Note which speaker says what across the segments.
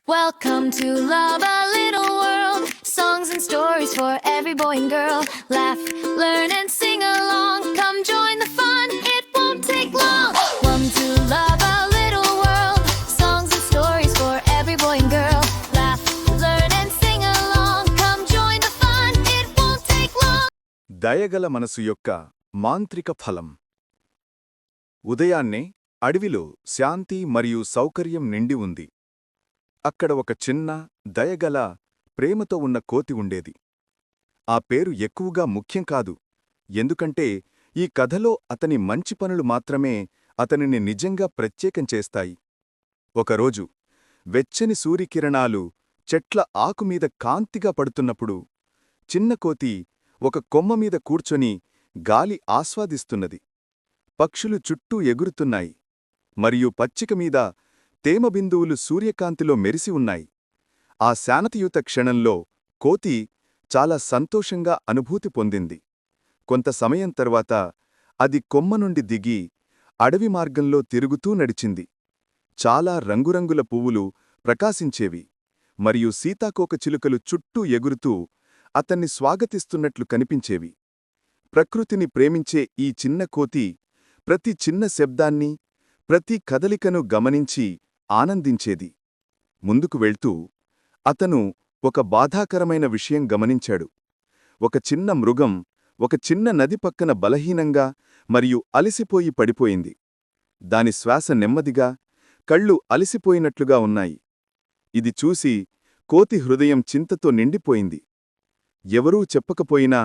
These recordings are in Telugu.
Speaker 1: Welcome to Love a Little World. Songs and stories for every boy and girl. Laugh, learn, and sing along. Come join the fun, it won't take long. Welcome to Love a Little World. Songs and stories for every boy and girl. Laugh, learn, and sing along. Come join the fun, it won't take long.
Speaker 2: దయగల మనసు యొక్క మాంత్రిక ఫలం. ఉదయాన్నే అడవిలో శాంతి మరియు సౌకర్యం నిండి ఉంది. అక్కడ ఒక చిన్న, దయగల, ప్రేమతో ఉన్న కోతి ఉండేది. ఆ పేరు ఎక్కువగా ముఖ్యం కాదు, ఎందుకంటే ఈ కథలో అతని మంచి పనులు మాత్రమే అతనిని నిజంగా ప్రత్యేకం చేస్తాయి. ఒకరోజు వెచ్చని సూర్యకిరణాలు చెట్ల ఆకుమీద కాంతిగా పడుతున్నప్పుడు చిన్న కోతి ఒక కొమ్మమీద కూర్చొని గాలి ఆస్వాదిస్తున్నది. పక్షులు చుట్టూ ఎగురుతున్నాయి, మరియు పచ్చికమీద తేమబిందువులు సూర్యకాంతిలో మెరిసి ఉన్నాయి. ఆ శాంతియుత క్షణంలో కోతి చాలా సంతోషంగా అనుభూతి పొందింది. కొంత సమయం తర్వాత అది కొమ్మ నుండి దిగి అడవి మార్గంలో తిరుగుతూ నడిచింది. చాలా రంగురంగుల పువ్వులు ప్రకాశించేవి, మరియు సీతాకోకచిలుకలు చుట్టూ ఎగురుతూ అతన్ని స్వాగతిస్తున్నట్లు కనిపించేవి. ప్రకృతిని ప్రేమించే ఈ చిన్న కోతి ప్రతి చిన్న శబ్దాన్ని, ప్రతి కదలికను గమనించి ఆనందించేది. ముందుకు వెళ్తూ అతను ఒక బాధాకరమైన విషయం గమనించాడు. ఒక చిన్న మృగం ఒక చిన్న నది పక్కన బలహీనంగా మరియు అలసిపోయి పడిపోయింది. దాని శ్వాస నెమ్మదిగా, కళ్ళు అలసిపోయినట్లుగా ఉన్నాయి. ఇది చూసి కోతి హృదయం చింతతో నిండిపోయింది. ఎవరూ చెప్పకపోయినా,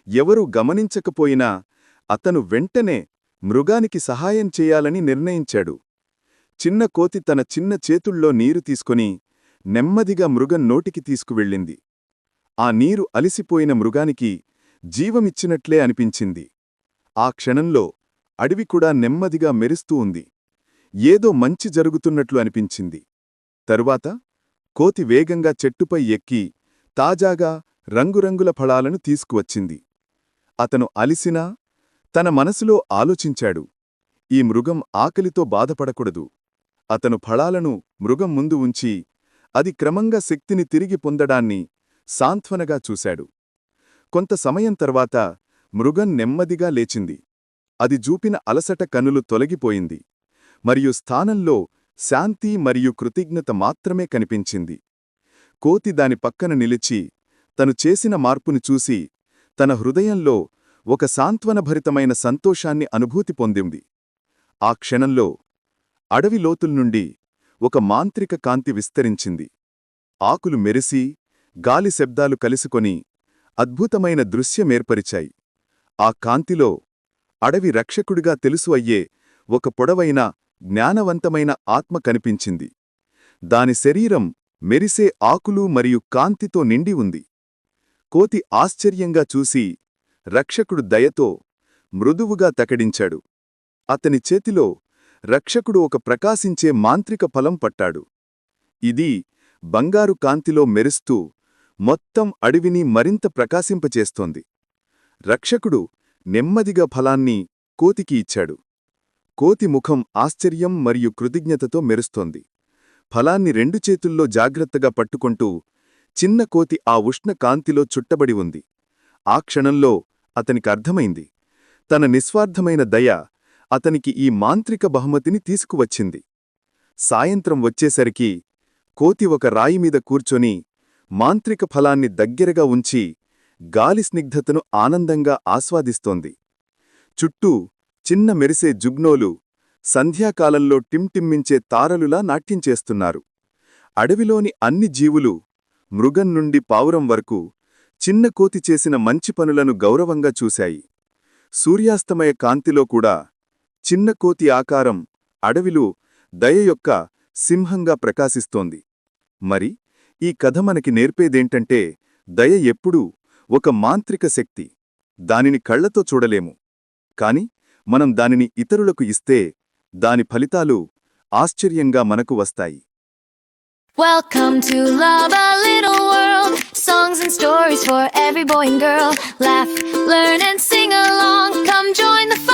Speaker 2: ఎవరూ గమనించకపోయినా అతను వెంటనే మృగానికి సహాయం చేయాలని నిర్ణయించాడు. చిన్న కోతి తన చిన్న చేతుల్లో నీరు తీసుకొని నెమ్మదిగా మృగం నోటికి తీసుకువెళ్ళింది. ఆ నీరు అలిసిపోయిన మృగానికి జీవమిచ్చినట్లే అనిపించింది. ఆ క్షణంలో అడవి కూడా నెమ్మదిగా మెరుస్తూ ఉంది. ఏదో మంచి జరుగుతున్నట్లు అనిపించింది. తరువాత కోతి వేగంగా చెట్టుపై ఎక్కి తాజాగా రంగురంగుల ఫలాలను తీసుకువచ్చింది. అతను అలిసినా తన మనసులో ఆలోచించాడు, ఈ మృగం ఆకలితో బాధపడకూడదు. అతను ఫలాలను మృగం ముందు ఉంచి అది క్రమంగా శక్తిని తిరిగి పొందడాన్ని సాంత్వనగా చూశాడు. కొంత సమయం తర్వాత మృగం నెమ్మదిగా లేచింది. అది చూపిన అలసట కనులు తొలగిపోయింది, మరియు స్థానంలో శాంతి మరియు కృతజ్ఞత మాత్రమే కనిపించింది. కోతి దాని పక్కన నిలిచి తను చేసిన మార్పుని చూసి తన హృదయంలో ఒక సాంత్వనభరితమైన సంతోషాన్ని అనుభూతి పొందింది. ఆ క్షణంలో అడవి లోతుల్నుండి ఒక మాంత్రిక కాంతి విస్తరించింది. ఆకులు మెరిసి, గాలి శబ్దాలు కలుసుకొని అద్భుతమైన దృశ్యమేర్పరిచాయి. ఆ కాంతిలో అడవి రక్షకుడిగా తెలుసు అయ్యే ఒక పొడవైన, జ్ఞానవంతమైన ఆత్మ కనిపించింది. దాని శరీరం మెరిసే ఆకులు మరియు కాంతితో నిండి ఉంది. కోతి ఆశ్చర్యంగా చూసి రక్షకుడు దయతో మృదువుగా తకడించాడు. అతని చేతిలో రక్షకుడు ఒక ప్రకాశించే మాంత్రిక ఫలం పట్టాడు. ఇది బంగారు కాంతిలో మెరుస్తూ మొత్తం అడవిని మరింత ప్రకాశింపచేస్తోంది. రక్షకుడు నెమ్మదిగా ఫలాన్ని కోతికి ఇచ్చాడు. కోతి ముఖం ఆశ్చర్యం మరియు కృతజ్ఞతతో మెరుస్తోంది. ఫలాన్ని రెండు చేతుల్లో జాగ్రత్తగా పట్టుకుంటూ చిన్న కోతి ఆ ఉష్ణ కాంతిలో చుట్టబడి ఉంది. ఆ క్షణంలో అతనికి అర్థమైంది, తన నిస్వార్థమైన దయ అతనికి ఈ మాంత్రిక బహుమతిని తీసుకువచ్చింది. సాయంత్రం వచ్చేసరికి కోతి ఒక రాయిమీద కూర్చొని మాంత్రిక ఫలాన్ని దగ్గరగా ఉంచి గాలి స్నిగ్ధతను ఆనందంగా ఆస్వాదిస్తోంది. చుట్టూ చిన్న మెరిసే జుగ్నోలు సంధ్యాకాలంలో టిమ్టిమ్మించే తారలులా నాట్యంచేస్తున్నారు. అడవిలోని అన్ని జీవులు, మృగం నుండి పావురం వరకు, చిన్న కోతి చేసిన మంచి పనులను గౌరవంగా చూశాయి. సూర్యాస్తమయ కాంతిలో కూడా చిన్న కోతి ఆకారం అడవిలో దయ యొక్క సింహంగా ప్రకాశిస్తోంది. మరి ఈ కథ మనకి నేర్పేదేంటంటే, దయ ఎప్పుడూ ఒక మాంత్రిక శక్తి. దానిని కళ్లతో చూడలేము, కాని మనం దానిని ఇతరులకు ఇస్తే దాని ఫలితాలు ఆశ్చర్యంగా మనకు వస్తాయి.
Speaker 1: Welcome to Love a Little World. Songs and stories for every boy and girl. Laugh, learn, and sing along. Come join the fun.